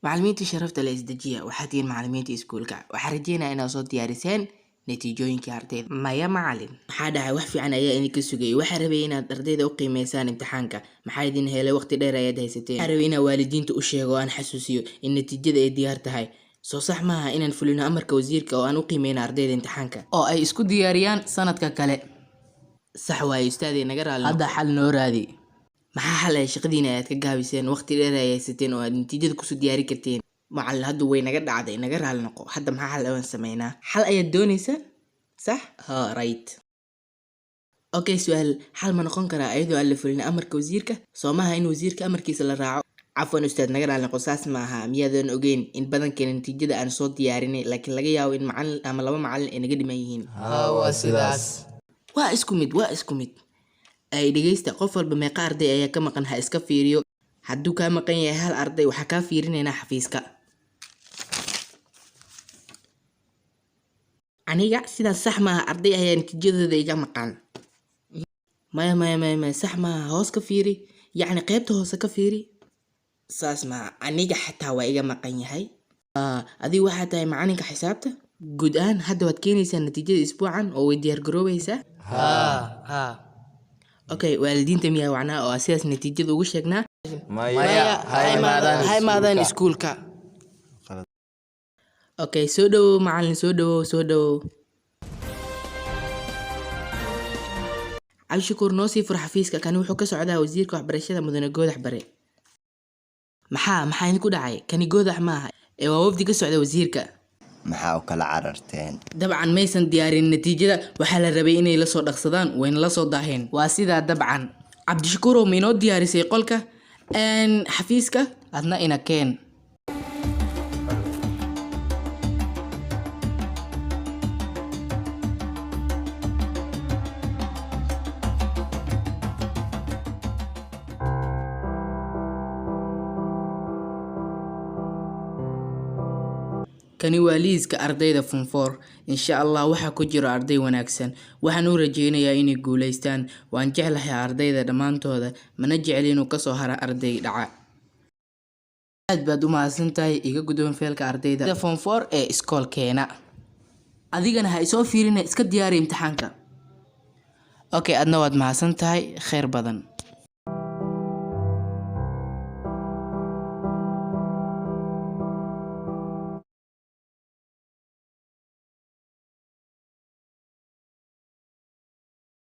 Macallimiinta sharafta leh isdejiya waxaad tihiin macallimiinta iskuulka. Waxaan rajeynayaa inaad soo diyaariseen natiijooyinkii ardayda. Maya macallin. Maxaa dhacay? Wax fiican ayaa idinka sugayay. Waxaan rabay inaad ardayda u qiimeysaan imtixaanka. Maxaa idin helay waqti dheer ayaad haysateen. Waxaan rabay inaan waalidiinta u sheego oo aan xasuusiyo in natiijada ay diyaar tahay. Soo sax maaha inaan fulino amarka wasiirka oo aan u qiimeyno ardayda imtixaanka. oo ay isku diyaariyaan sanadka kale. Sax waaye ustaadey naga raali. Hadda xal noo raadi. maxaa xalay shaqadiina ayaad ka gaabiseen waqti dheer ayaad haysateen oo aad natiijada kusoo diyaari karteen. Macallin hadda way naga dhacday naga raali noqo. Hadda maxaa xal aan sameynaa? Xal ayaad doonaysaan? صح؟ ها رايت. اوكي سؤال حل ما نقون كرا ايدو اللي فلنا امرك وزيرك صومها ان وزيرك امركيس لا راعو عفوا استاذ نقرا على قصاص معها ميادن اوجين ان بدن كان نتيجه ان صوت دياريني لكن laga yaabo in macallin ama laba macallin ay naga dhiman yihiin waa sidaas waa isku mid ay dhageysta qof walba meeqa arday ayaa ka maqan ha iska fiiriyo hadduu ka maqan yahay hal arday waxa ka fiirinayna xafiiska aniga sidaas sax maaha arday ayaa natiijadooda iga maqan maya sax maaha hoos ka fiiri yacni qaybta hoose ka fiiri saas maaha aniga xataa waa iga maqan yahay adigu waxaa tahay macalinka xisaabta guud ahaan hadda waad keenaysaa natiijada isbuucan oo way diyaar garoobaysaa okay waalidiinta miyaa wacnaa oo sidaas natiijada ugu sheegnaa maya ha imaadaan iskuulka okay soo dhawow macallin soo dhawow cabdishakuur noo sii fur xafiiska kani wuxuu ka socdaa wasiirka waxbarashada mudane goodax bare maxaa idinku dhacay kani goodax maaha ee waa wafdi ka socda wasiirka maxaa u kala cararteen dabcan maysan diyaarin natiijada waxaa la rabay inay la soo dhaqsadaan wayna la soo daaheen waa sidaa dabcan cabdishakuurow ma inoo diyaarisay qolka xafiiska adna ina keen kani waa liiska ardayda form 4 insha Allah waxa ku jira arday wanaagsan waxaan u rajeynayaa inay guuleystaan waan jeclahay ardayda dhamaantooda mana jecel inuu ka soo haro arday dhaca aad baad u mahadsantahay iga guddoon feelka ardayda form 4 ee iskoolkeena adigana ha isoo fiirina iska diyaari imtixaanka okay adna waad mahadsantahay khayr badan